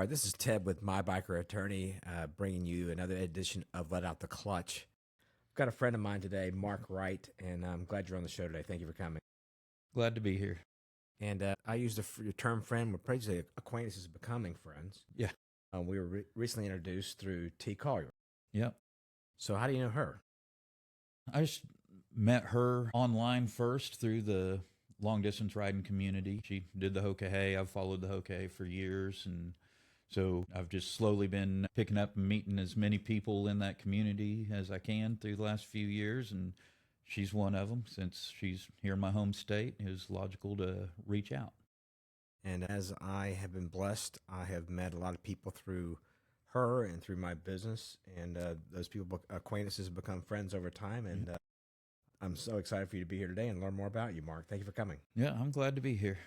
All right, this is Ted with My Biker Attorney, bringing you another edition of Let Out the Clutch. I've got a friend of mine today, Mark Wright, and I'm glad you're on the show today. Thank you for coming. Glad to be here. And I use the term friend, but probably acquaintances becoming friends. Yeah. We were recently introduced through T. Collier. Yep. So how do you know her? I just met her online first through the long distance riding community. She did the Hoka. I've followed the Hoka for years, and so I've just slowly been picking up and meeting as many people in that community as I can through the last few years, and she's one of them. Since she's here in my home state, it was logical to reach out. And as I have been blessed, I have met a lot of people through her and through my business, and those people, acquaintances, become friends over time. And I'm so excited for you to be here today and learn more about you, Mark. Thank you for coming. Yeah, I'm glad to be here.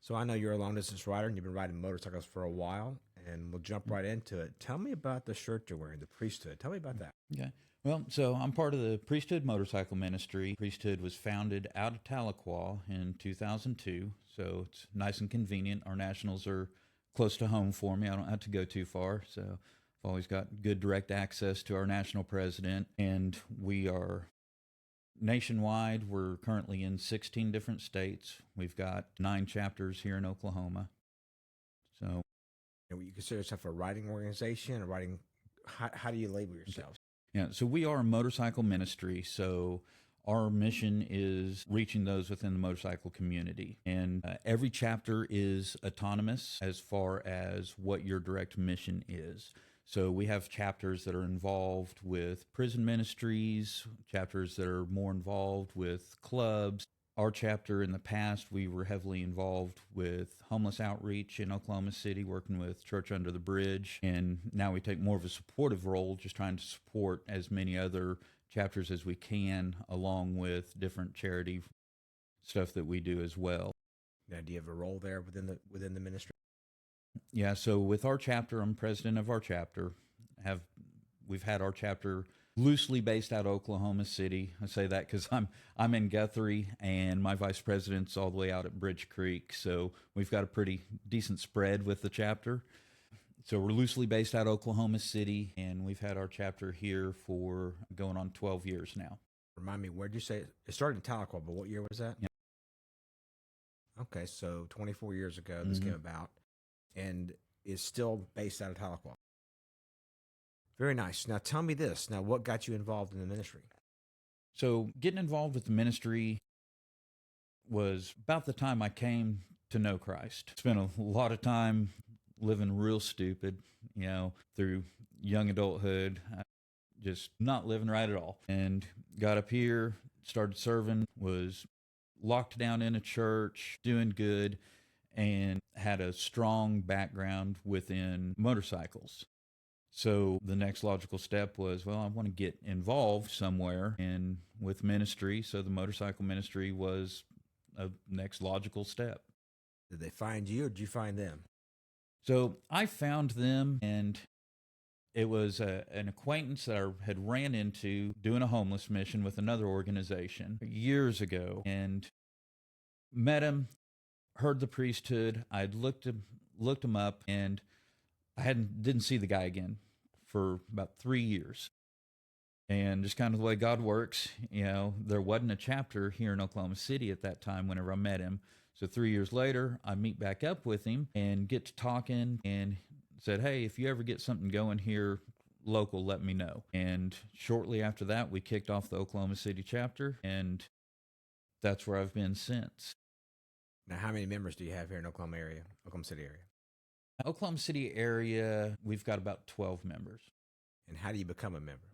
So I know you're a long distance rider and you've been riding motorcycles for a while, and we'll jump right into it. Tell me about the shirt you're wearing, the Priesthood. Tell me about that. Okay. Well, so I'm part of the Priesthood Motorcycle Ministry. Priesthood was founded out of Tahlequah in 2002, so it's nice and convenient. Our nationals are close to home for me. I don't have to go too far, so I've always got good direct access to our national president, and we are nationwide. We're currently in 16 different states. We've got 9 chapters here in Oklahoma. So, and you consider yourself a riding organization, or riding? How do you label yourself? Yeah, so we are a motorcycle ministry. So our mission is reaching those within the motorcycle community. And every chapter is autonomous as far as what your direct mission is. So we have chapters that are involved with prison ministries, chapters that are more involved with clubs. Our chapter in the past, we were heavily involved with homeless outreach in Oklahoma City, working with Church Under the Bridge. And now we take more of a supportive role, just trying to support as many other chapters as we can, along with different charity stuff that we do as well. Now, do you have a role there within the ministry? Yeah, so with our chapter, I'm president of our chapter. We've had our chapter loosely based out of Oklahoma City. I say that because I'm in Guthrie, and my vice president's all the way out at Bridge Creek. So we've got a pretty decent spread with the chapter. So we're loosely based out of Oklahoma City, and we've had our chapter here for going on 12 years now. Remind me, where did you say it started in Tahlequah? But what year was that? Yeah. Okay, so 24 years ago this came about, and is still based out of Tahlequah. Very nice. Now tell me this. Now, what got you involved in the ministry? So getting involved with the ministry was about the time I came to know Christ. Spent a lot of time living real stupid, through young adulthood, just not living right at all. And got up here, started serving, was locked down in a church, doing good, and had a strong background within motorcycles. So the next logical step was, I want to get involved somewhere and with ministry. So the motorcycle ministry was a next logical step. Did they find you, or did you find them? So I found them, and it was an acquaintance that I had ran into doing a homeless mission with another organization years ago, and met him, heard the Priesthood. I'd looked him up, and I didn't see the guy again for about 3 years. And just kind of the way God works, there wasn't a chapter here in Oklahoma City at that time whenever I met him. So 3 years later, I meet back up with him and get to talking, and said, hey, if you ever get something going here local, let me know. And shortly after that, we kicked off the Oklahoma City chapter, and that's where I've been since. Now, how many members do you have here in Oklahoma City area? Oklahoma City area, we've got about 12 members. And how do you become a member?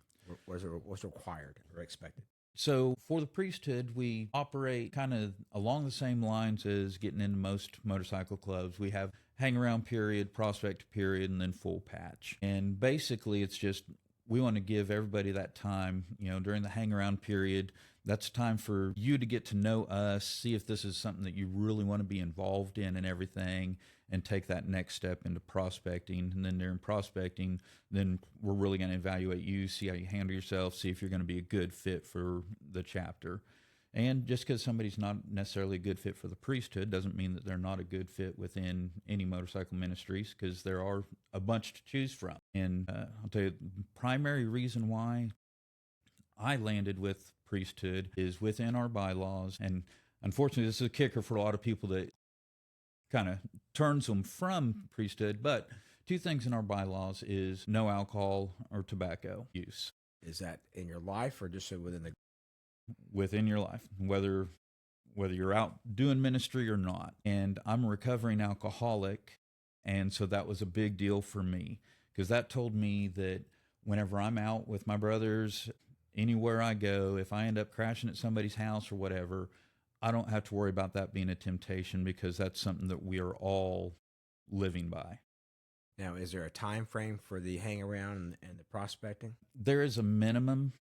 What's required or expected? So for the Priesthood, we operate kind of along the same lines as getting into most motorcycle clubs. We have hang around period, prospect period, and then full patch. And basically it's just, we want to give everybody that time, during the hang around period. That's time for you to get to know us, see if this is something that you really want to be involved in and everything, and take that next step into prospecting. And then during prospecting, then we're really going to evaluate you, see how you handle yourself, see if you're going to be a good fit for the chapter. And just because somebody's not necessarily a good fit for the priesthood doesn't mean that they're not a good fit within any motorcycle ministries, because there are a bunch to choose from. And I'll tell you, the primary reason why I landed with priesthood is within our bylaws. And unfortunately, this is a kicker for a lot of people that kind of turns them from priesthood. But two things in our bylaws is no alcohol or tobacco use. Is that in your life or just within the? Within your life, whether you're out doing ministry or not. And I'm a recovering alcoholic, and so that was a big deal for me, because that told me that whenever I'm out with my brothers, anywhere I go, if I end up crashing at somebody's house or whatever, I don't have to worry about that being a temptation, because that's something that we are all living by. Now, is there a time frame for the hang around and the prospecting? There is a minimum,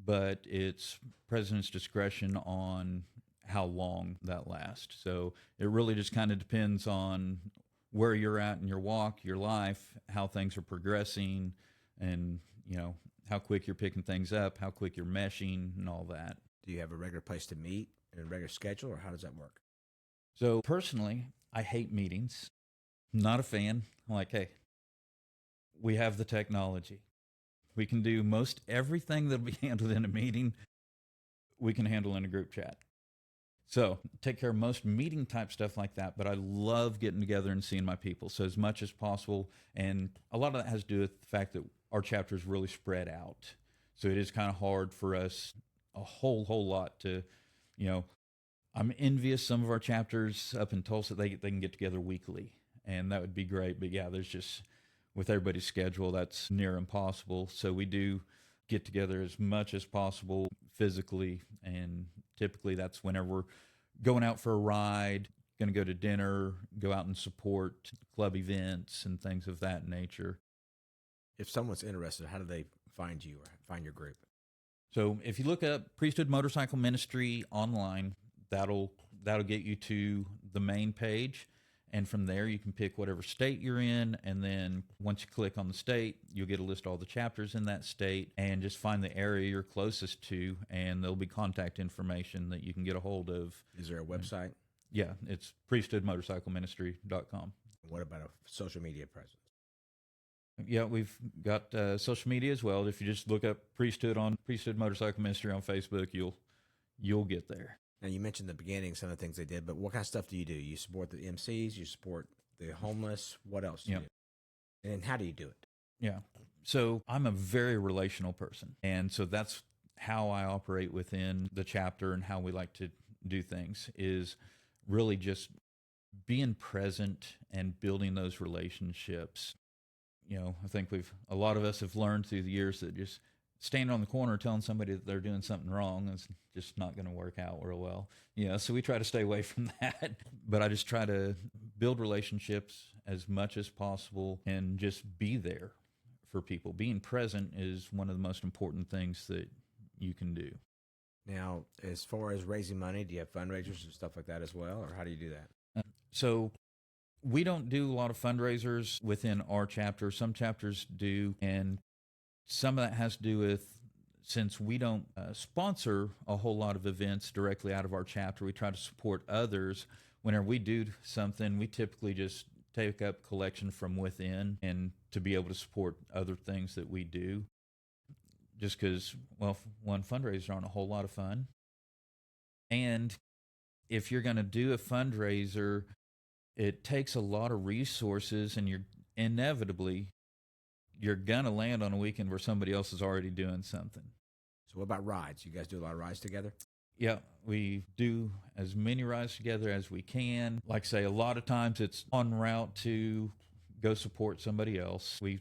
but it's president's discretion on how long that lasts. So it really just kind of depends on where you're at in your walk, your life, how things are progressing, and, how quick you're picking things up, how quick you're meshing, and all that. Do you have a regular place to meet and a regular schedule, or how does that work? So personally, I hate meetings. Not a fan. I'm like, hey, we have the technology. We can do most everything that'll be handled in a meeting, we can handle in a group chat. So take care of most meeting type stuff like that, but I love getting together and seeing my people. So as much as possible, and a lot of that has to do with the fact that our chapter is really spread out. So it is kind of hard for us a whole lot to, I'm envious some of our chapters up in Tulsa, they can get together weekly, and that would be great. But yeah, there's just, with everybody's schedule, that's near impossible. So we do get together as much as possible physically, and typically that's whenever we're going out for a ride, going to go to dinner, go out and support club events and things of that nature. If someone's interested, how do they find you or find your group? So if you look up Priesthood Motorcycle Ministry online, that'll get you to the main page. And from there, you can pick whatever state you're in. And then once you click on the state, you'll get a list of all the chapters in that state, and just find the area you're closest to. And there'll be contact information that you can get a hold of. Is there a website? Yeah, it's priesthoodmotorcycleministry.com. What about a social media presence? Yeah, we've got social media as well. If you just look up Priesthood Motorcycle Ministry on Facebook, you'll get there. Now, you mentioned in the beginning some of the things they did, but what kind of stuff do? You support the MCs, you support the homeless, what else do you do? And how do you do it? Yeah. So I'm a very relational person, and so that's how I operate within the chapter, and how we like to do things is really just being present and building those relationships. I think a lot of us have learned through the years that just standing on the corner telling somebody that they're doing something wrong is just not going to work out real well. So we try to stay away from that. But I just try to build relationships as much as possible and just be there for people. Being present is one of the most important things that you can do. Now, as far as raising money, do you have fundraisers and stuff like that as well, or how do you do that? So we don't do a lot of fundraisers within our chapter. Some chapters do, and some of that has to do with, since we don't sponsor a whole lot of events directly out of our chapter, we try to support others. Whenever we do something, we typically just take up collection from within, and to be able to support other things that we do. Just because, one, fundraisers aren't a whole lot of fun. And if you're going to do a fundraiser, it takes a lot of resources, and you're going to land on a weekend where somebody else is already doing something. So what about rides? You guys do a lot of rides together? Yeah, we do as many rides together as we can. Like I say, a lot of times it's en route to go support somebody else. We've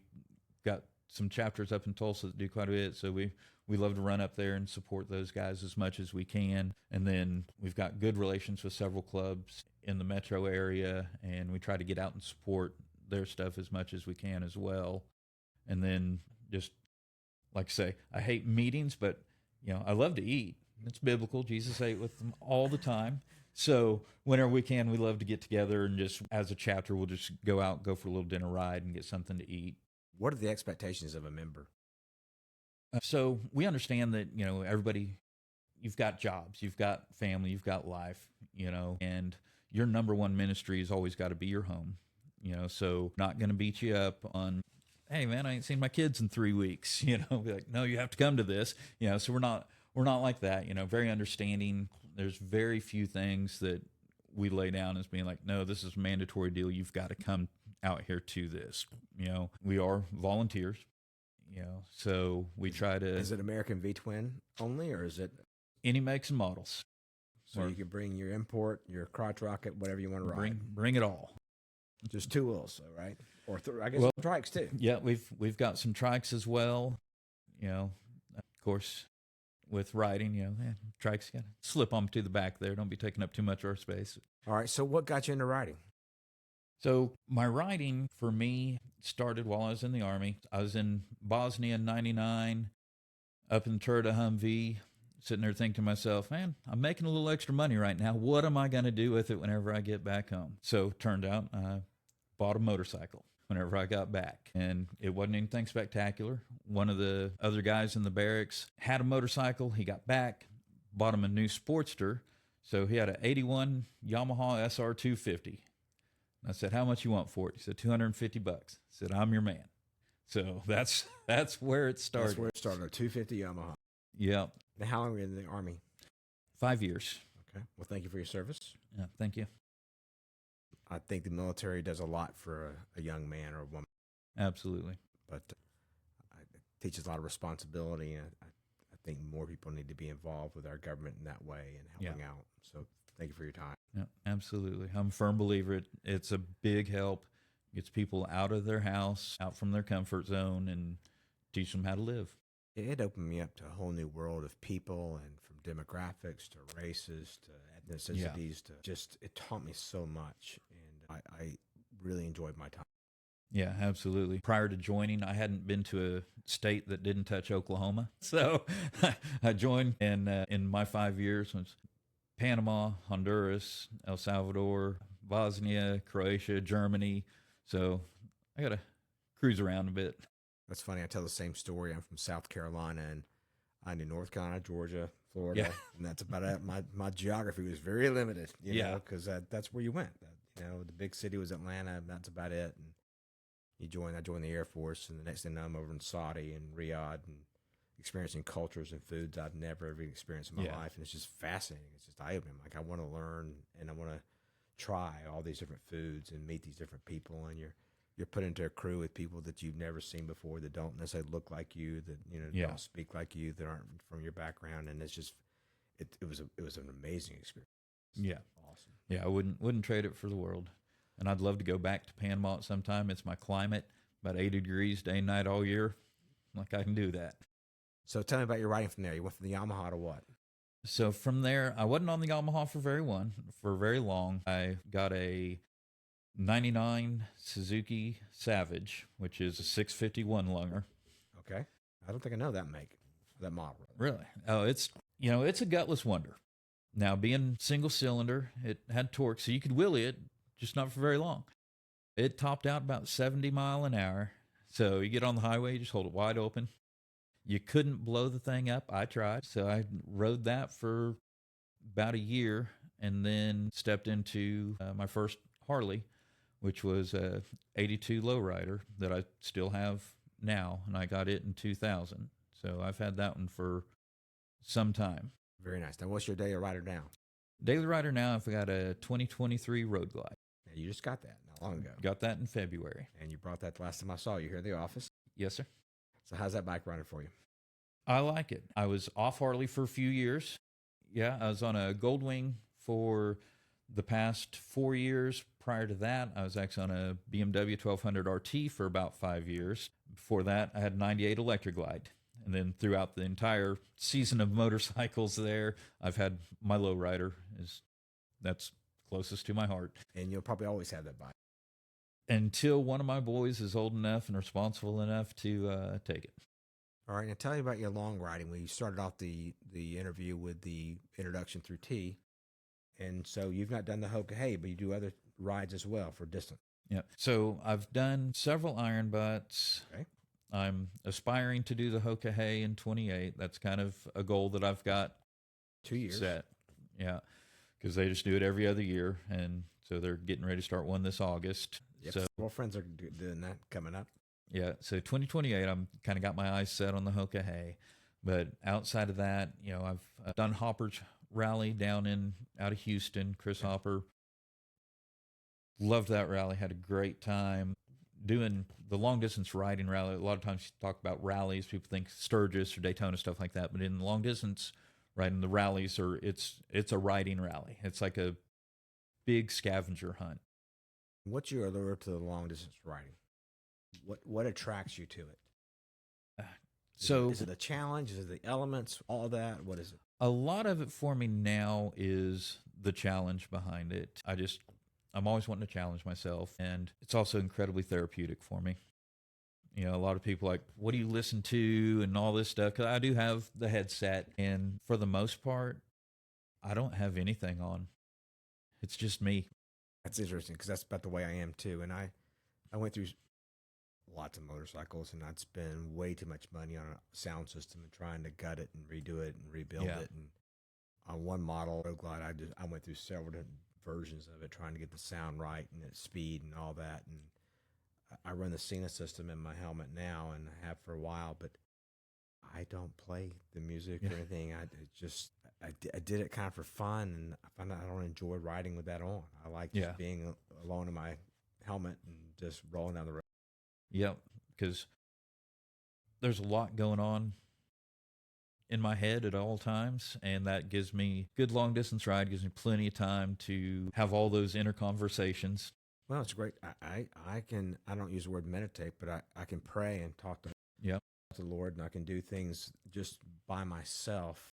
got some chapters up in Tulsa that do quite a bit, so we love to run up there and support those guys as much as we can. And then we've got good relations with several clubs in the metro area, and we try to get out and support their stuff as much as we can as well. And then just, like I say, I hate meetings, but, I love to eat. It's biblical. Jesus ate with them all the time. So whenever we can, we love to get together, and just as a chapter, we'll just go out, go for a little dinner ride and get something to eat. What are the expectations of a member? So we understand that, everybody you've got jobs, you've got family, you've got life, and your number one ministry has always got to be your home, so not going to beat you up on, hey man, I ain't seen my kids in 3 weeks, be like, no, you have to come to this, so we're not like that, very understanding. There's very few things that we lay down as being like, no, this is a mandatory deal. You've got to come out here to this. We are volunteers, so we try to. Is it American V-twin only, or is it any makes and models? So you can bring your import, your crotch rocket, whatever you want to ride. Bring it all. Just two wheels, though, right? Or I guess trikes too. Yeah, we've got some trikes as well. Of course, with riding, trikes got to slip on to the back there. Don't be taking up too much of our space. All right. So what got you into riding? So my riding for me started while I was in the Army. I was in Bosnia in '99, up in the turret of Humvee, sitting there thinking to myself, man, I'm making a little extra money right now. What am I going to do with it whenever I get back home? So turned out I bought a motorcycle whenever I got back. And it wasn't anything spectacular. One of the other guys in the barracks had a motorcycle. He got back, bought him a new Sportster. So he had an 81 Yamaha SR 250. I said, how much you want for it? He said, $250. I said, I'm your man. So that's where it started. That's where it started, a 250 Yamaha. Yeah. Now, how long were you in the Army? 5 years. Okay. Well, thank you for your service. Yeah, thank you. I think the military does a lot for a young man or a woman. Absolutely. But it teaches a lot of responsibility, and I think more people need to be involved with our government in that way and helping out. So thank you for your time. Yeah, absolutely. I'm a firm believer. It's a big help. Gets people out of their house, out from their comfort zone, and teach them how to live. It opened me up to a whole new world of people, and from demographics to races to ethnicities to just, it taught me so much, and I really enjoyed my time. Yeah, absolutely. Prior to joining, I hadn't been to a state that didn't touch Oklahoma. So I joined, and in my 5 years was Panama, Honduras, El Salvador, Bosnia, Croatia, Germany. So I got to cruise around a bit. That's funny. I tell the same story. I'm from South Carolina, and I knew North Carolina, Georgia, Florida, and that's about it. My geography was very limited, you know, because that's where you went. The big city was Atlanta, and that's about it. And I joined the Air Force, and the next thing I'm over in Saudi and Riyadh and experiencing cultures and foods I'd never ever experienced in my life. And it's just fascinating. It's just eye-opening. Like, I want to learn, and I want to try all these different foods and meet these different people. And you're put into a crew with people that you've never seen before, that don't necessarily look like you, that don't speak like you, that aren't from your background. And it's just it was an amazing experience. Yeah, awesome. Yeah, I wouldn't trade it for the world. And I'd love to go back to Panama at some time. It's my climate, about 80 degrees day and night all year. Like, I can do that. So tell me about your riding from there. You went from the Yamaha to what? So from there, I wasn't on the Yamaha for very long. I got a 99 Suzuki Savage, which is a 651 lunger. Okay. I don't think I know that model. Really? Oh, it's a gutless wonder. Now, being single cylinder, it had torque, so you could wheelie it, just not for very long. It topped out about 70 mile an hour. So you get on the highway, you just hold it wide open. You couldn't blow the thing up. I tried. So I rode that for about a year, and then stepped into my first Harley, which was a 82 lowrider that I still have now, and I got it in 2000. So I've had that one for some time. Very nice. Now, what's your daily rider now? Daily rider now, I've got a 2023 Road Glide. Now, you just got that not long ago. Got that in February. And you brought that the last time I saw you here in the office. Yes, sir. So how's that bike running for you? I like it. I was off Harley for a few years. Yeah, I was on a Goldwing for the past 4 years. Prior to that, I was actually on a BMW 1200 RT for about 5 years. Before that, I had 98 Electric Glide. And then throughout the entire season of motorcycles there, I've had my lowrider. That's closest to my heart. And you'll probably always have that bike. Until one of my boys is old enough and responsible enough to take it. All right, now tell me about your long riding. We started off the interview with the introduction through T, and so you've not done the Hoka Hey, but you do other rides as well for distance. Yeah, so I've done several iron butts. Okay. I'm aspiring to do the Hoka Hey in 28. That's kind of a goal that I've got 2 years. set. Yeah, because they just do it every other year, and so they're getting ready to start one this August. Yep. So Several friends are doing that coming up. yeah, so 2028, I'm kind of got my eyes set on the Hoka but outside of that, I've done Hopper's rally down out of Houston. Chris Hopper, loved that rally, had a great time doing the long distance riding rally. A lot of times you talk about rallies, people think Sturgis or Daytona, stuff like that, but in the long distance riding, the rallies it's a riding rally. It's like a big scavenger hunt. What's your allure to the long distance riding? What attracts you to it? So is it a challenge? Is it the elements? All that? What is it? a lot of it for me now is the challenge behind it. I'm always wanting to challenge myself, and it's also incredibly therapeutic for me. A lot of people like, what do you listen to and all this stuff? Because I do have the headset, and for the most part, I don't have anything on. It's just me. That's interesting because that's about the way I am too. And I went through lots of motorcycles, and I'd spend way too much money on a sound system and trying to gut it and redo it and rebuild it. And on one model, Road Glide, I went through several different versions of it, trying to get the sound right and its speed and all that. And I run the Cena system in my helmet now, and I have for a while, but I don't play the music or anything. I did it kind of for fun, and I found out I don't enjoy riding with that on. I like just being alone in my helmet and just rolling down the road. Yep, because there's a lot going on in my head at all times, and that gives me good long distance ride, gives me plenty of time to have all those inner conversations. Well, it's great. I don't use the word meditate, but I can pray and talk to the Lord, and I can do things just by myself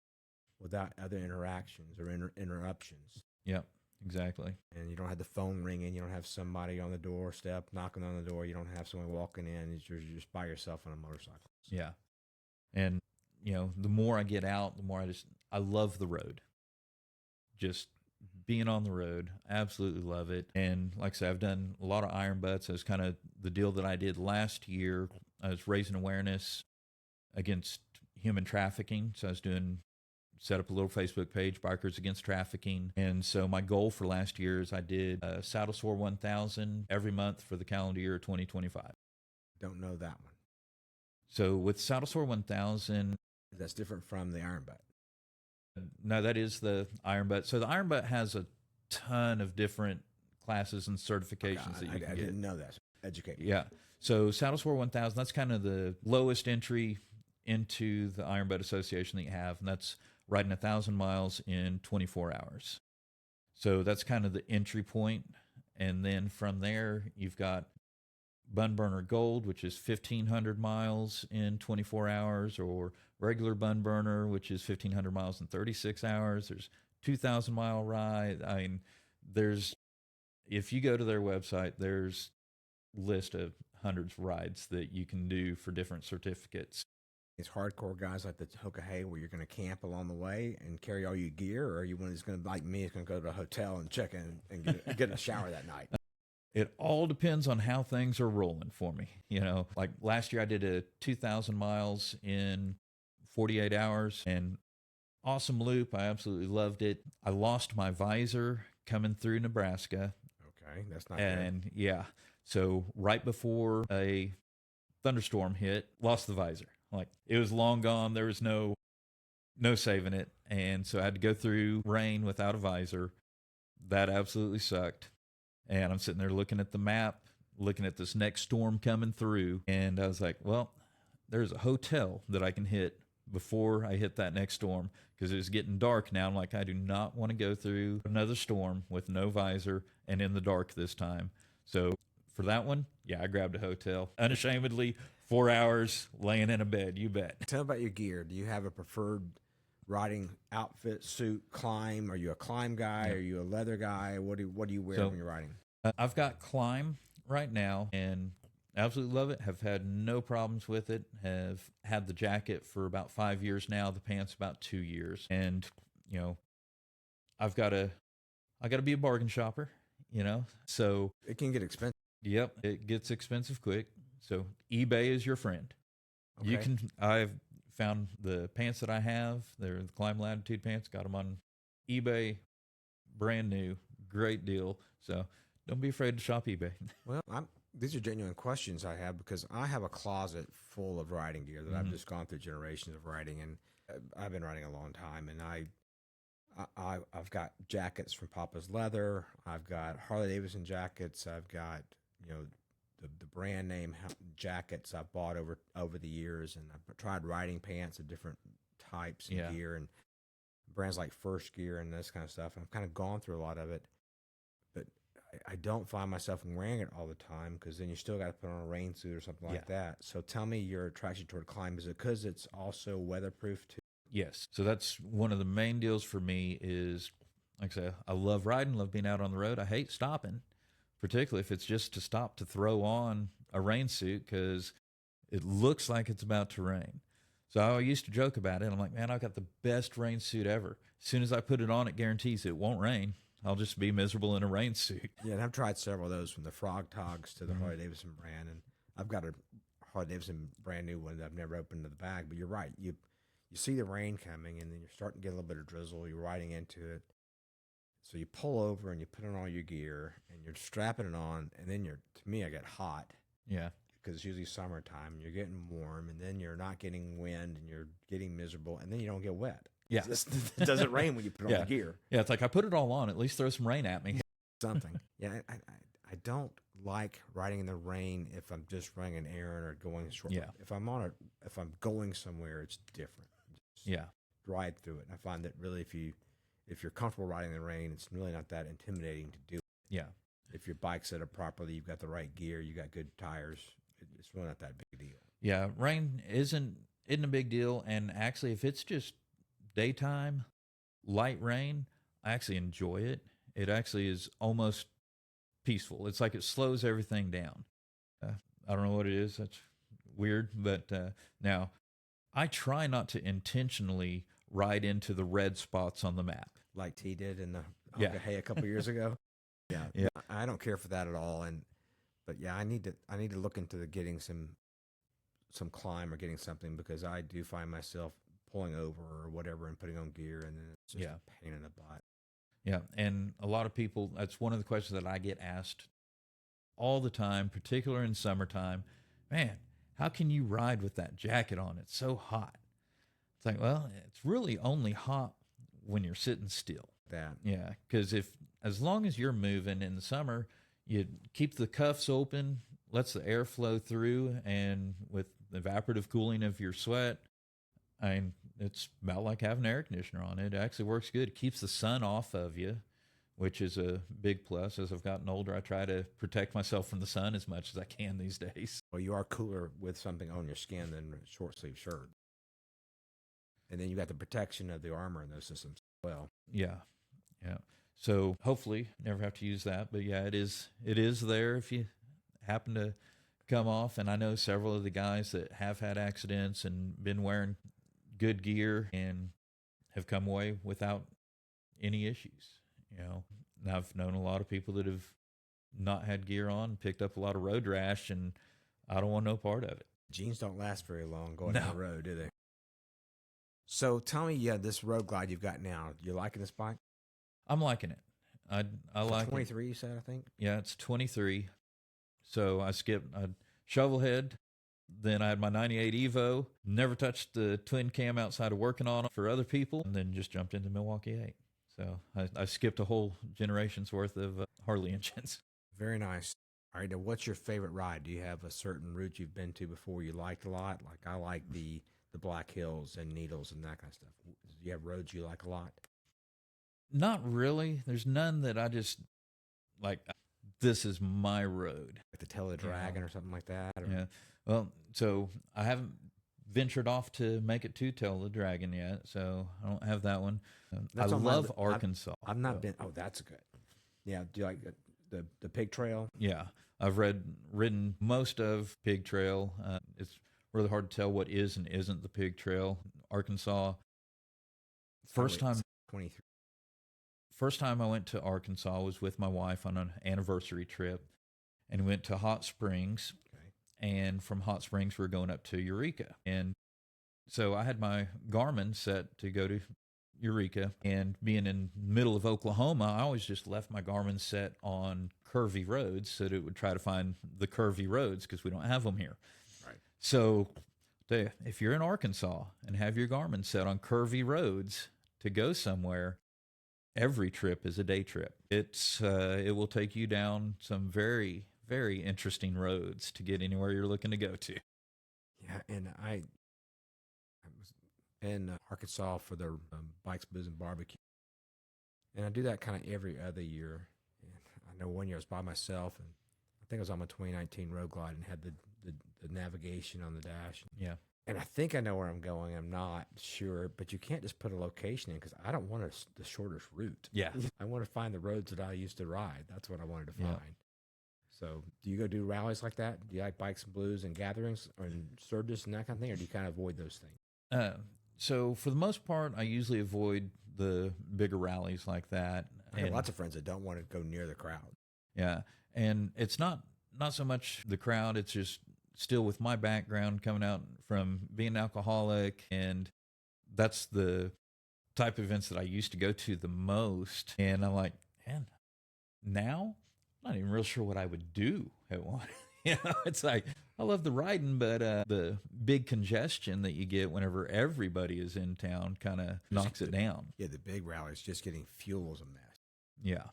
without other interactions or interruptions. Yep, exactly. And you don't have the phone ringing. You don't have somebody on the doorstep knocking on the door. You don't have someone walking in. You're just by yourself on a motorcycle. Yeah. And, the more I get out, the more I love the road. Just being on the road, absolutely love it. And like I said, I've done a lot of iron butts. That's kind of the deal that I did last year. I was raising awareness against human trafficking. So I was set up a little Facebook page, Bikers Against Trafficking. And so my goal for last year is I did a Saddle Sore 1000 every month for the calendar year 2025. Don't know that one. So with Saddle Sore 1000... That's different from the iron butt. No, that is the iron butt. So the iron butt has a ton of different classes and certifications that you can get. I didn't know that. Educate me. Yeah. So Saddle Sore 1000, that's kind of the lowest entry into the Iron Butt Association that you have, and that's riding 1,000 miles in 24 hours. So that's kind of the entry point. And then from there, you've got Bun Burner Gold, which is 1,500 miles in 24 hours, or regular Bun Burner, which is 1,500 miles in 36 hours. There's 2,000 mile ride. I mean, if you go to their website, there's a list of hundreds of rides that you can do for different certificates. It's hardcore guys like the Hoka where you're going to camp along the way and carry all your gear, or are you one who's going to, like me, is going to go to a hotel and check in and get a shower that night? It all depends on how things are rolling for me. Like last year I did a 2,000 miles in 48 hours, and awesome loop. I absolutely loved it. I lost my visor coming through Nebraska. Okay, that's not and good. Yeah, so right before a thunderstorm hit, lost the visor. Like, it was long gone. There was no saving it, and so I had to go through rain without a visor. That absolutely sucked. And I'm sitting there looking at the map, looking at this next storm coming through, and I was like, well, there's a hotel that I can hit before I hit that next storm, because it was getting dark now. I'm like, I do not want to go through another storm with no visor and in the dark this time. So for that one, I grabbed a hotel. Unashamedly, 4 hours laying in a bed, you bet. Tell me about your gear. Do you have a preferred riding outfit, suit, climb? Are you a climb guy? Yep. Are you a leather guy? What do you wear when you're riding? I've got climb right now, and absolutely love it. Have had no problems with it. Have had the jacket for about 5 years now. The pants about 2 years. And I got to be a bargain shopper. So it can get expensive. Yep, it gets expensive quick. So eBay is your friend. Okay. I've found the pants that I have. They're the Climb Latitude pants. Got them on eBay, brand new, great deal. So don't be afraid to shop eBay. Well, these are genuine questions I have because I have a closet full of riding gear that I've just gone through generations of riding, and I've been riding a long time, and I've got jackets from Papa's Leather. I've got Harley Davidson jackets. I've got, the brand name jackets I've bought over the years, and I've tried riding pants of different types and gear and brands like First Gear and this kind of stuff. And I've kind of gone through a lot of it, but I don't find myself wearing it all the time because then you still got to put on a rain suit or something like that. So tell me your attraction toward Climb. Is it because it's also weatherproof too? Yes. So that's one of the main deals for me is, like I say, I love riding, love being out on the road. I hate stopping, particularly if it's just to stop to throw on a rain suit because it looks like it's about to rain. So I used to joke about it. I'm like, man, I've got the best rain suit ever. As soon as I put it on, it guarantees it won't rain. I'll just be miserable in a rain suit. Yeah, and I've tried several of those from the Frog Togs to the Harley Davidson brand, and I've got a Harley Davidson brand new one that I've never opened the bag. But you're right, you see the rain coming, and then you're starting to get a little bit of drizzle. You're riding into it, so you pull over and you put on all your gear, and you're strapping it on, and then to me, I get hot. Yeah. Because it's usually summertime, and you're getting warm, and then you're not getting wind, and you're getting miserable, and then you don't get wet. Yeah. It doesn't rain when you put on the gear. Yeah, it's like I put it all on. At least throw some rain at me. Something. Yeah, I don't like riding in the rain if I'm just running an errand or going short. Yeah. If I'm going somewhere, it's different. Just ride through it. And I find that really if you're comfortable riding in the rain, it's really not that intimidating to do. Yeah. If your bike's set up properly, you've got the right gear, you got good tires, it's really not that big a deal. Yeah, rain isn't a big deal. And actually, if it's just daytime, light rain, I actually enjoy it. It actually is almost peaceful. It's like it slows everything down. I don't know what it is. That's weird. But now, I try not to intentionally ride into the red spots on the map. Like T did in the Hay a couple years ago. Yeah. I don't care for that at all. But I need to look into getting some climb or getting something because I do find myself pulling over or whatever and putting on gear, and then it's just a pain in the butt. Yeah, and a lot of people, that's one of the questions that I get asked all the time, particularly in summertime. Man, how can you ride with that jacket on? It's so hot. It's like, well, it's really only hot when you're sitting still. Yeah, because as long as you're moving in the summer, you keep the cuffs open, lets the air flow through, and with the evaporative cooling of your sweat, it's about like having an air conditioner on. It actually works good. It keeps the sun off of you, which is a big plus. As I've gotten older, I try to protect myself from the sun as much as I can these days. Well, you are cooler with something on your skin than a short sleeve shirt. And then you got the protection of the armor in those systems as well. Yeah. So hopefully never have to use that. But yeah, it is there if you happen to come off. And I know several of the guys that have had accidents and been wearing good gear and have come away without any issues. And I've known a lot of people that have not had gear on, picked up a lot of road rash, and I don't want no part of it. Jeans don't last very long going down the road, do they? So tell me, this road glide you've got now, you liking this bike? I'm liking it. I like 23, you said, I think? Yeah, it's 23. So I skipped shovel head. Then I had my 98 Evo. Never touched the twin cam outside of working on it for other people. And then just jumped into Milwaukee 8. So I skipped a whole generation's worth of Harley engines. Very nice. All right, now what's your favorite ride? Do you have a certain route you've been to before you liked a lot? Like I like the Black Hills and Needles and that kind of stuff. Do you have roads you like a lot? Not really. There's none that I just like, this is my road. Like the Tail of the Dragon or something like that? Or? Yeah. Well, so I haven't ventured off to make it to Tail of the Dragon yet, so I don't have that one. I love Arkansas. I've not been. Oh, that's good. Yeah. Do you like the Pig Trail? Yeah. I've ridden most of Pig Trail. It's really hard to tell what is and isn't the Pig Trail. Arkansas. First time I went to Arkansas was with my wife on an anniversary trip, and went to Hot Springs. Okay. And from Hot Springs, we were going up to Eureka. And So I had my Garmin set to go to Eureka, and being in the middle of Oklahoma, I always just left my Garmin set on curvy roads so that it would try to find the curvy roads because we don't have them here. Right. So if you're in Arkansas and have your Garmin set on curvy roads to go somewhere, every trip is a day trip. It will take you down some very, very interesting roads to get anywhere you're looking to go to. Yeah, and I was in Arkansas for the Bikes, Booze, and Barbecue, and I do that kind of every other year. And I know one year I was by myself, and I think I was on my 2019 Road Glide and had the navigation on the dash. Yeah. And I think I know where I'm going. I'm not sure, but you can't just put a location in because I don't want the shortest route. Yeah. I want to find the roads that I used to ride. That's what I wanted to find. Yeah. So, do you go do rallies like that? Do you like Bikes and Blues and gatherings and Sturgis and that kind of thing, or do you kind of avoid those things? So for the most part, I usually avoid the bigger rallies like that. I have lots of friends that don't want to go near the crowd. Yeah, and it's not so much the crowd. It's just still with my background coming out from being an alcoholic, and that's the type of events that I used to go to the most. And I'm like, man, now I'm not even real sure what I would do at one. It's like, I love the riding, but the big congestion that you get whenever everybody is in town kind of knocks it down. Yeah, the big rallies, just getting fuel is a mess. Yeah.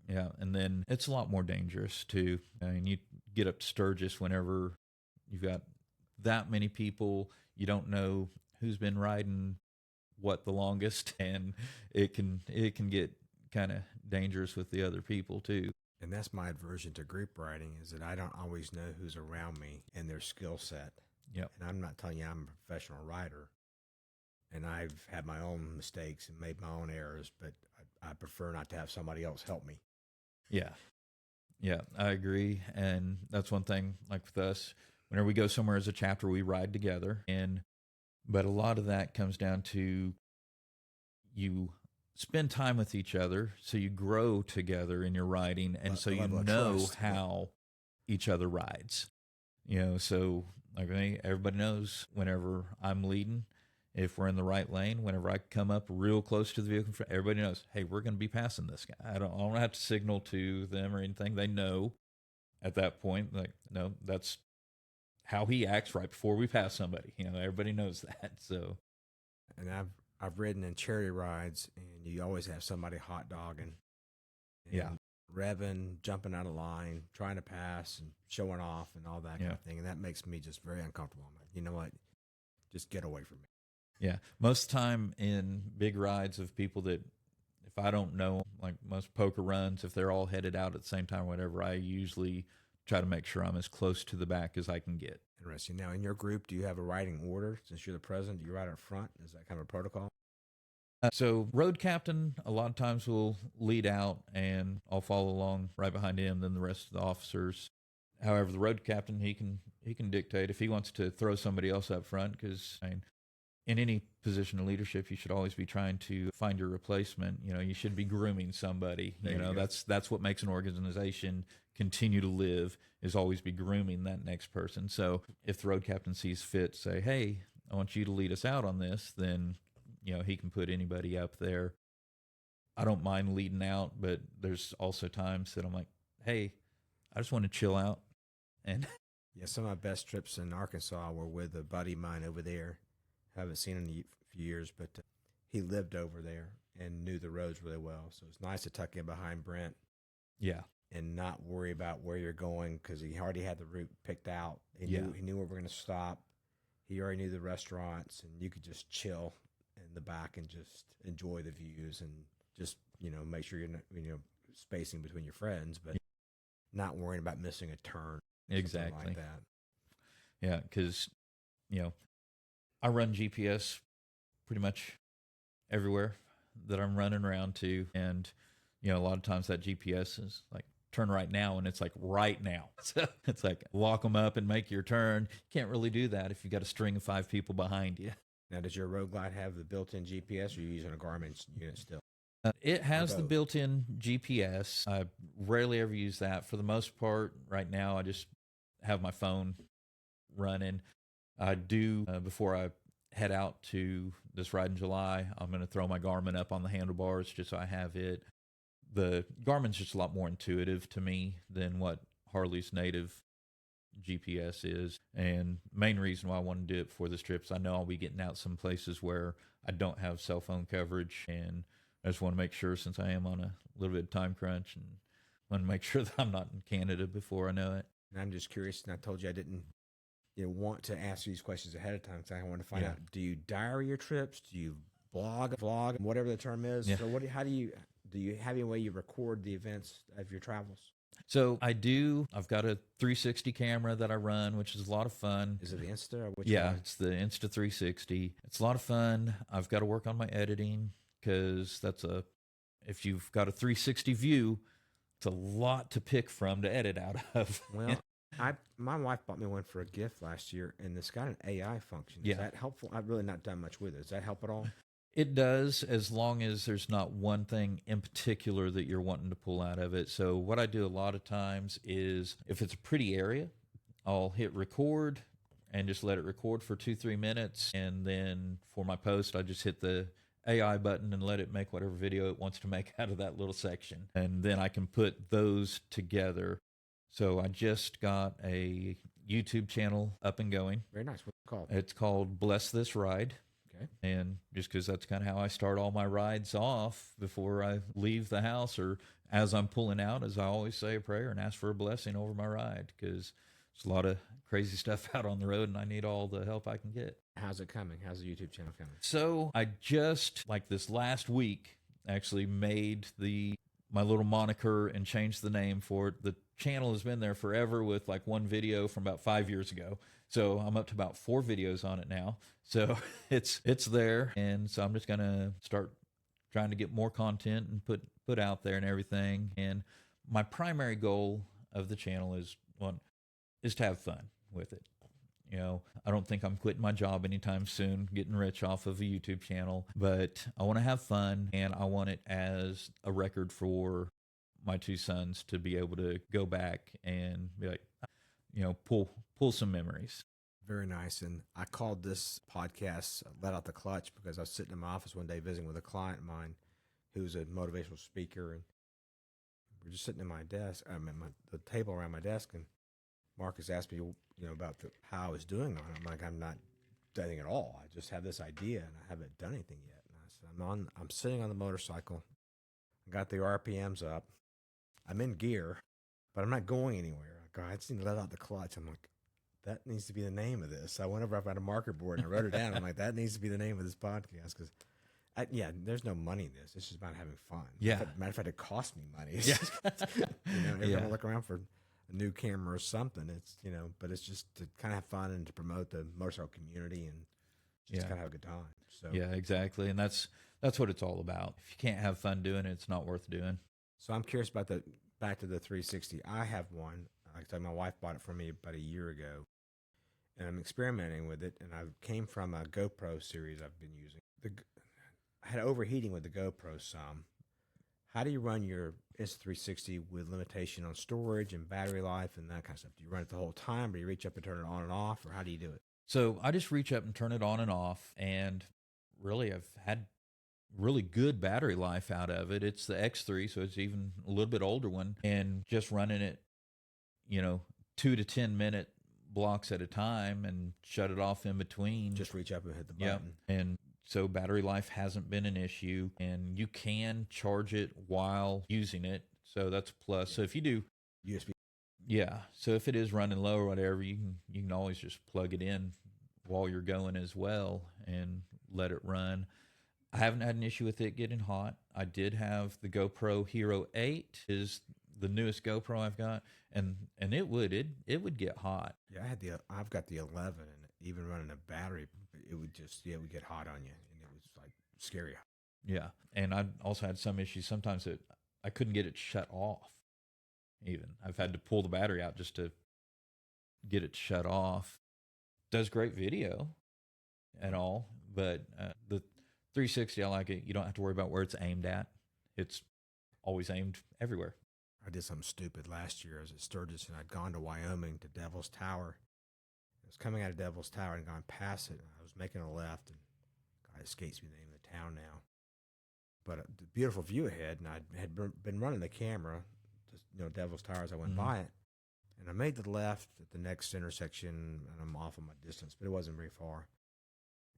Yeah. And then it's a lot more dangerous too. I mean, you get up to Sturgis whenever you've got that many people, you don't know who's been riding what the longest, and it can get kind of dangerous with the other people too. And that's my aversion to group riding, is that I don't always know who's around me and their skill set. Yep. And I'm not telling you I'm a professional rider, and I've had my own mistakes and made my own errors, but I prefer not to have somebody else help me. Yeah. Yeah, I agree. And that's one thing, like with us, whenever we go somewhere as a chapter, we ride together. But a lot of that comes down to you spend time with each other, so you grow together in your riding, and so you know how each other rides. So like everybody knows whenever I'm leading, if we're in the right lane, whenever I come up real close to the vehicle, everybody knows, hey, we're going to be passing this guy. I don't have to signal to them or anything. They know at that point, like, no, that's how he acts right before we pass somebody. Everybody knows that. So, and I've ridden in charity rides, and you always have somebody hot dogging, and revving, jumping out of line, trying to pass, and showing off, and all that kind of thing. And that makes me just very uncomfortable. I'm like, you know what? Just get away from me. Yeah. Most of the time in big rides of people that, if I don't know, like most poker runs, if they're all headed out at the same time or whatever, I usually try to make sure I'm as close to the back as I can get. Interesting. Now, in your group, do you have a riding order? Since you're the president, do you ride up front? Is that kind of a protocol? So road captain a lot of times will lead out, and I'll follow along right behind him, then the rest of the officers. However, the road captain, he can dictate if he wants to throw somebody else up front, because in any position of leadership, you should always be trying to find your replacement. You should be grooming somebody. That's what makes an organization continue to live, is always be grooming that next person. So if the road captain sees fit, say, hey, I want you to lead us out on this, then, he can put anybody up there. I don't mind leading out, but there's also times that I'm like, hey, I just want to chill out. And yeah, some of my best trips in Arkansas were with a buddy of mine over there. Haven't seen him in a few years, but he lived over there and knew the roads really well. So it's nice to tuck in behind Brent. Yeah. And not worry about where you're going, because he already had the route picked out. He knew where we're going to stop. He already knew the restaurants, and you could just chill in the back and just enjoy the views, and just, make sure you're not, spacing between your friends, but not worrying about missing a turn. Exactly. Like that. Yeah. Because, I run GPS pretty much everywhere that I'm running around to. And, a lot of times that GPS is like, turn right now, and it's like right now. So it's like, lock them up and make your turn. You can't really do that if you've got a string of 5 people behind you. Now, does your Road Glide have the built-in GPS, or are you using a Garmin unit still? It has the built-in GPS. I rarely ever use that. For the most part, right now, I just have my phone running. I do, before I head out to this ride in July, I'm going to throw my Garmin up on the handlebars just so I have it. The Garmin's just a lot more intuitive to me than what Harley's native GPS is. And main reason why I want to do it for this trip is I know I'll be getting out some places where I don't have cell phone coverage, and I just want to make sure, since I am on a little bit of time crunch, and want to make sure that I'm not in Canada before I know it. And I'm just curious, and I told you I didn't want to ask these questions ahead of time because I want to find out, do you diary your trips? Do you vlog, whatever the term is? Yeah. So how do you have any way you record the events of your travels? So I do. I've got a 360 camera that I run, which is a lot of fun. Is it the Insta or which Yeah, one? it's the Insta 360. It's a lot of fun. I've got to work on my editing because if you've got a 360 view, it's a lot to pick from to edit out of. Well, my wife bought me one for a gift last year, and it's got an AI function. Is that helpful? I've really not done much with it. Does that help at all? It does, as long as there's not one thing in particular that you're wanting to pull out of it. So what I do a lot of times is, if it's a pretty area, I'll hit record and just let it record for 2-3 minutes. And then for my post, I just hit the AI button and let it make whatever video it wants to make out of that little section. And then I can put those together. So I just got a YouTube channel up and going. Very nice. What's it called? It's called Bless This Ride. Okay. And just because that's kind of how I start all my rides off before I leave the house, or as I'm pulling out, as I always say a prayer and ask for a blessing over my ride, because there's a lot of crazy stuff out on the road and I need all the help I can get. How's it coming? How's the YouTube channel coming? So I just, like this last week, actually made my little moniker and changed the name for it. The channel has been there forever with like one video from about 5 years ago. So I'm up to about 4 videos on it now. So it's there. And so I'm just going to start trying to get more content and put out there and everything. And my primary goal of the channel is to have fun with it. I don't think I'm quitting my job anytime soon, getting rich off of a YouTube channel, but I want to have fun, and I want it as a record for my 2 sons to be able to go back and be like, pull some memories. Very nice. And I called this podcast Let Out the Clutch because I was sitting in my office one day visiting with a client of mine who's a motivational speaker, and we're just sitting at my desk, the table around my desk, and Marcus asked me, about how I was doing on it. I'm like, I'm not doing anything at all. I just have this idea, and I haven't done anything yet. And I said, I'm sitting on the motorcycle. I got the RPMs up. I'm in gear, but I'm not going anywhere. I just need to let out the clutch. I'm like, that needs to be the name of this. I went over, I've got a marker board, and I wrote it down. I'm like, that needs to be the name of this podcast, because there's no money in this. It's just about having fun. Yeah. Matter of fact, it cost me money. Yeah. Every time I look around for a new camera or something, it's, but it's just to kind of have fun and to promote the motorcycle community and just kind of have a good time. So yeah, exactly. And that's what it's all about. If you can't have fun doing it, it's not worth doing. So I'm curious about back to the 360. I have one. Like I said, my wife bought it for me about a year ago, and I'm experimenting with it. And I came from a GoPro series I've been using. I had overheating with the GoPro some. How do you run your Insta360 with limitation on storage and battery life and that kind of stuff? Do you run it the whole time, or do you reach up and turn it on and off, or how do you do it? So I just reach up and turn it on and off, and really I've had really good battery life out of it. It's the X3, so it's even a little bit older one, and just running it, 2 to 10 minute blocks at a time and shut it off in between. Just reach up and hit the button. Yeah. And so battery life hasn't been an issue, and you can charge it while using it. So that's a plus. So if you do USB. Yeah. So if it is running low or whatever, you can always just plug it in while you're going as well and let it run. I haven't had an issue with it getting hot. I did have the GoPro Hero 8 is the newest GoPro I've got, and it would get hot. Yeah, I've got the 11, and even running a battery, it would get hot on you, and it was like scary. Yeah, and I also had some issues. Sometimes I couldn't get it shut off. Even I've had to pull the battery out just to get it shut off. Does great video and all, but the 360, I like it. You don't have to worry about where it's aimed at. It's always aimed everywhere. I did something stupid last year. I was at Sturgis, and I'd gone to Wyoming to Devil's Tower. was coming out of Devil's Tower and gone past it. I was making a left, and God, escapes me the name of the town now. But the beautiful view ahead, and I had been running the camera, just, Devil's Tower as I went by it. And I made the left at the next intersection, and I'm off on my distance, but it wasn't very far.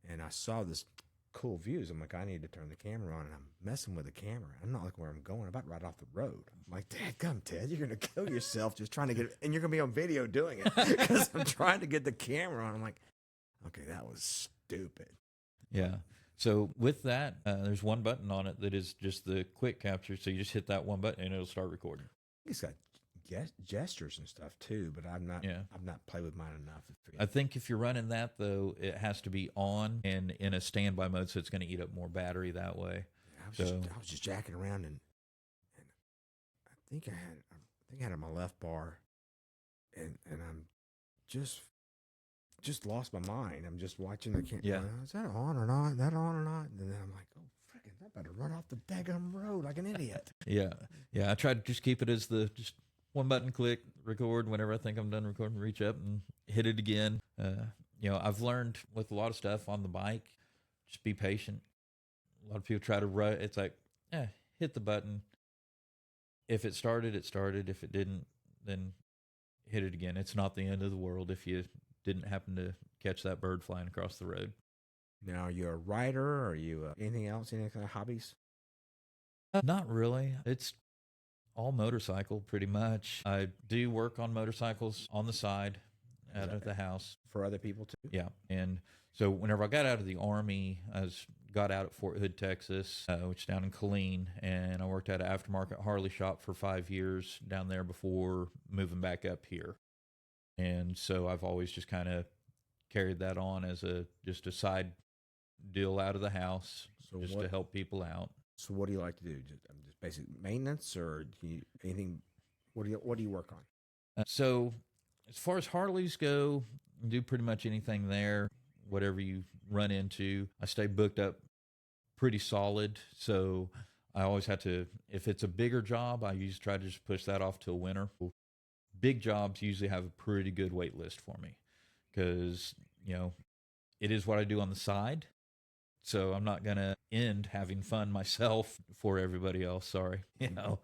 And I saw this cool views. I'm like, I need to turn the camera on, and I'm messing with the camera. I'm not looking where I'm going. I'm about right off the road. I'm like, Dad, come, Ted, you're going to kill yourself just trying to get it. And you're going to be on video doing it because I'm trying to get the camera on. I'm like, okay, that was stupid. Yeah. So with that, there's one button on it that is just the quick capture. So you just hit that one button and it'll start recording. It's got gestures and stuff too, but I've not played with mine enough. I think if you're running that though, it has to be on and in a standby mode, so it's going to eat up more battery that way. Yeah, I was just jacking around, and I think I had it on my left bar, and I'm just lost my mind. I'm just watching the camera. Yeah. Is that on or not? Is that on or not? And then I'm like, oh, frickin', I better run off the daggum road like an idiot. Yeah. I try to just keep it as just one button click, record. Whenever I think I'm done recording, reach up and hit it again. I've learned with a lot of stuff on the bike, just be patient. A lot of people try to run. It's like, hit the button. If it started, it started. If it didn't, then hit it again. It's not the end of the world if you didn't happen to catch that bird flying across the road. Now, are you a writer? Are you anything else? Any kind of hobbies? Not really. It's all motorcycle, pretty much. I do work on motorcycles on the side out of the house. For other people, too? Yeah. And so whenever I got out of the Army, got out at Fort Hood, Texas, which is down in Killeen, and I worked at an aftermarket Harley shop for 5 years down there before moving back up here. And so I've always just kind of carried that on as just a side deal out of the house, to help people out. So what do you like to do? Just basic maintenance, or anything? What do you work on? So as far as Harleys go, do pretty much anything there. Whatever you run into, I stay booked up pretty solid. So I always have to, if it's a bigger job, I usually try to just push that off till winter. Big jobs usually have a pretty good wait list for me because, it is what I do on the side. So I'm not going to end having fun myself for everybody else. Sorry.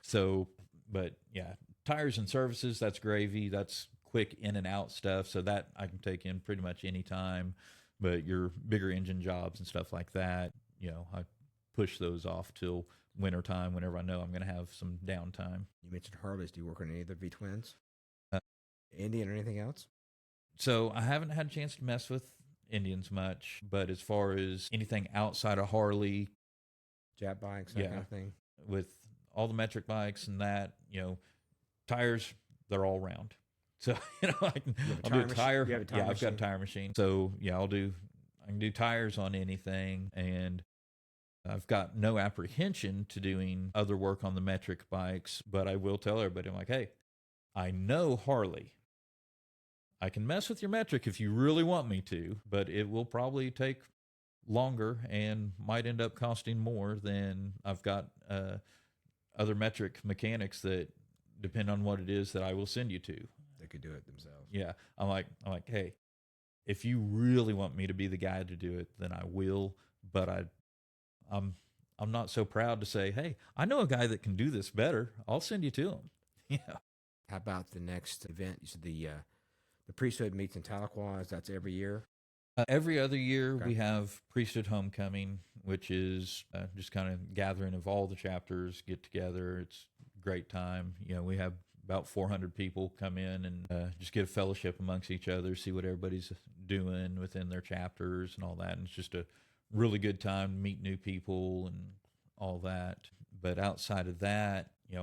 So, but yeah, tires and services, that's gravy. That's quick in and out stuff. So that I can take in pretty much any time. But your bigger engine jobs and stuff like that, I push those off till wintertime whenever I know I'm going to have some downtime. You mentioned Harleys. Do you work on any of the V-twins? Indian or anything else? So I haven't had a chance to mess with Indians much, but as far as anything outside of Harley, Jap bikes, that kind of thing, with all the metric bikes and that, tires, they're all round. So I'll do a tire. I've got a tire machine. So I can do tires on anything, and I've got no apprehension to doing other work on the metric bikes. But I will tell everybody, I'm like, hey, I know Harley. I can mess with your metric if you really want me to, but it will probably take longer and might end up costing more than I've got other metric mechanics that depend on what it is that I will send you to. They could do it themselves. Yeah. I'm like, hey, if you really want me to be the guy to do it, then I will. But I'm not so proud to say, hey, I know a guy that can do this better. I'll send you to him. Yeah. How about the next event? You said the Priesthood meets in Tahlequah. That's every year? Every other year, we have Priesthood Homecoming, which is just kind of gathering of all the chapters, get together. It's a great time. We have about 400 people come in and just get a fellowship amongst each other, see what everybody's doing within their chapters and all that. And it's just a really good time to meet new people and all that. But outside of that, I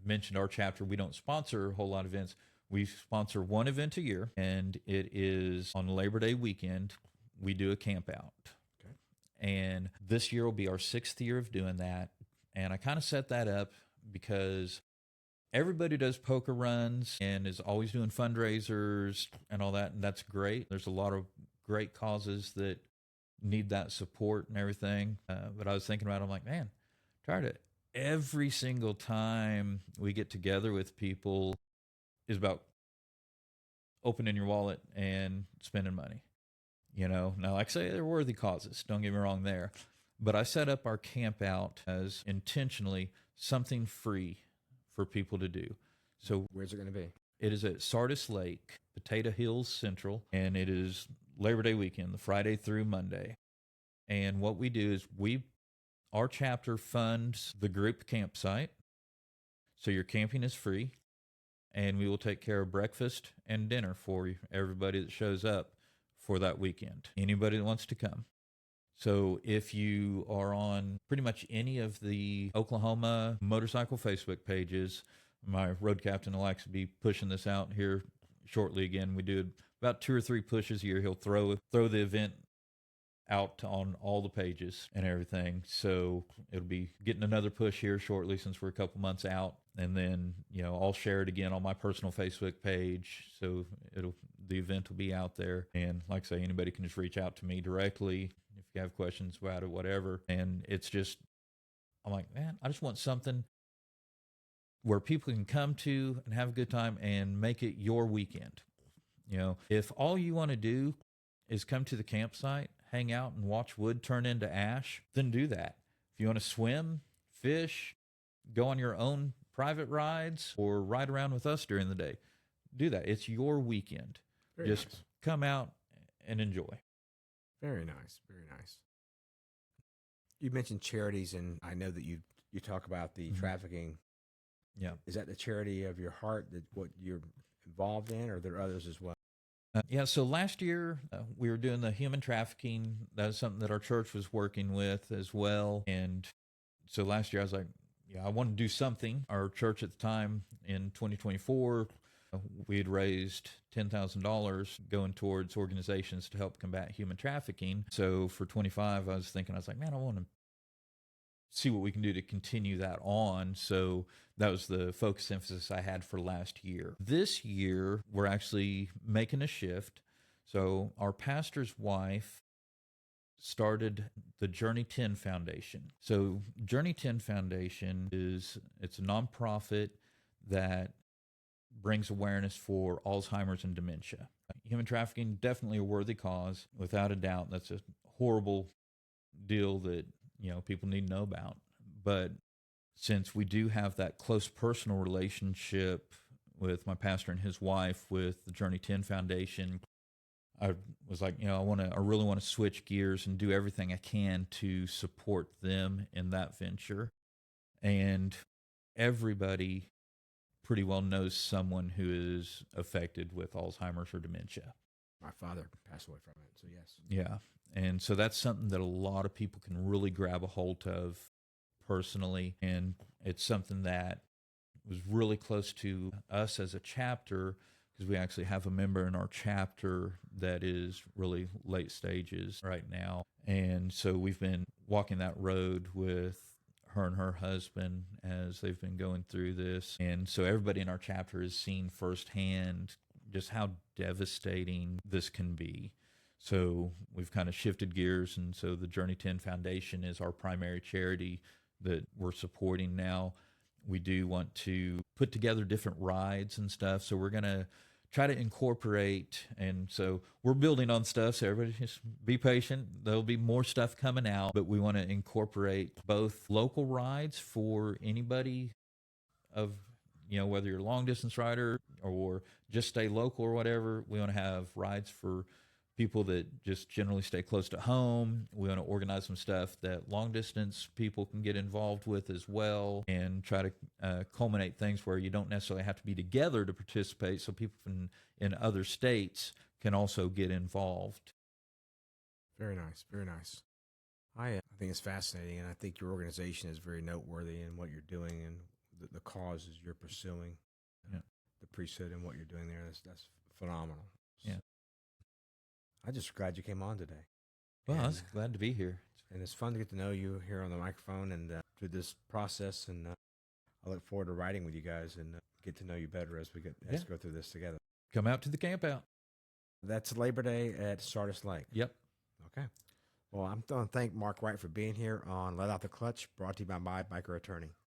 mentioned our chapter. We don't sponsor a whole lot of events. We sponsor one event a year, and it is on Labor Day weekend. We do a camp out. Okay. And this year will be our 6th year of doing that. And I kind of set that up because everybody does poker runs and is always doing fundraisers and all that, and that's great. There's a lot of great causes that need that support and everything. But I was thinking about it, I'm like, man, try to every single time we get together with people is about opening your wallet and spending money. Now, like I say, they're worthy causes. Don't get me wrong there. But I set up our camp out as intentionally something free for people to do. So Where's it going to be? it is at Sardis Lake, Potato Hills Central, and it is Labor Day weekend, the Friday through Monday. And what we do is our chapter funds the group campsite. So your camping is free, and we will take care of breakfast and dinner for everybody that shows up for that weekend. Anybody that wants to come. So if you are on pretty much any of the Oklahoma motorcycle Facebook pages, my road captain will actually be pushing this out here shortly again. We do about 2 or 3 pushes a year. He'll throw the event out on all the pages and everything. So it'll be getting another push here shortly since we're a couple months out. And then, I'll share it again on my personal Facebook page. So the event will be out there. And like I say, anybody can just reach out to me directly if you have questions about it, whatever. And it's just, I'm like, man, I just want something where people can come to and have a good time and make it your weekend. If all you want to do is come to the campsite, hang out and watch wood turn into ash, then do that. If you want to swim, fish, go on your own private rides, or ride around with us during the day, do that. It's your weekend. Just nice. Come out and enjoy. Very nice. Very nice. You mentioned charities, and I know that you talk about the trafficking. Yeah. Is that the charity of your heart, that what you're involved in, or are there others as well? So last year we were doing the human trafficking. That was something that our church was working with as well. And so last year I was like, I want to do something. Our church at the time in 2024, we had raised $10,000 going towards organizations to help combat human trafficking. So for 25, I was like, man, I want to see what we can do to continue that on. So that was the focus emphasis I had for last year. This year, we're actually making a shift. So our pastor's wife started the Journey 10 Foundation. So Journey 10 Foundation it's a nonprofit that brings awareness for Alzheimer's and dementia. Human trafficking, definitely a worthy cause, without a doubt. That's a horrible deal that people need to know about. But since we do have that close personal relationship with my pastor and his wife with the Journey 10 Foundation, I was like, I really want to switch gears and do everything I can to support them in that venture. And everybody pretty well knows someone who is affected with Alzheimer's or dementia. My father passed away from it, so yes. Yeah. And so that's something that a lot of people can really grab a hold of personally. And it's something that was really close to us as a chapter, because we actually have a member in our chapter that is really late stages right now. And so we've been walking that road with her and her husband as they've been going through this. And so everybody in our chapter has seen firsthand just how devastating this can be. So we've kind of shifted gears, and so the Journey 10 Foundation is our primary charity that we're supporting now. We do want to put together different rides and stuff, so we're going to try to incorporate, and so we're building on stuff, so everybody just be patient. There'll be more stuff coming out, but we want to incorporate both local rides for anybody of, whether you're a long distance rider or just stay local or whatever. We want to have rides for people that just generally stay close to home. We want to organize some stuff that long distance people can get involved with as well, and try to culminate things where you don't necessarily have to be together to participate, so people in other states can also get involved. Very nice, very nice. I think it's fascinating, and I think your organization is very noteworthy in what you're doing and the causes you're pursuing. Yeah. The priesthood and what you're doing there, that's phenomenal. Yeah. I'm just glad you came on today. Well, I was glad to be here. And it's fun to get to know you here on the microphone and through this process. And I look forward to writing with you guys and get to know you better as we go through this together. Come out to the camp out. That's Labor Day at Sardis Lake. Yep. Okay. Well, I'm going to thank Mark Wright for being here on Let Out the Clutch, brought to you by My Biker Attorney.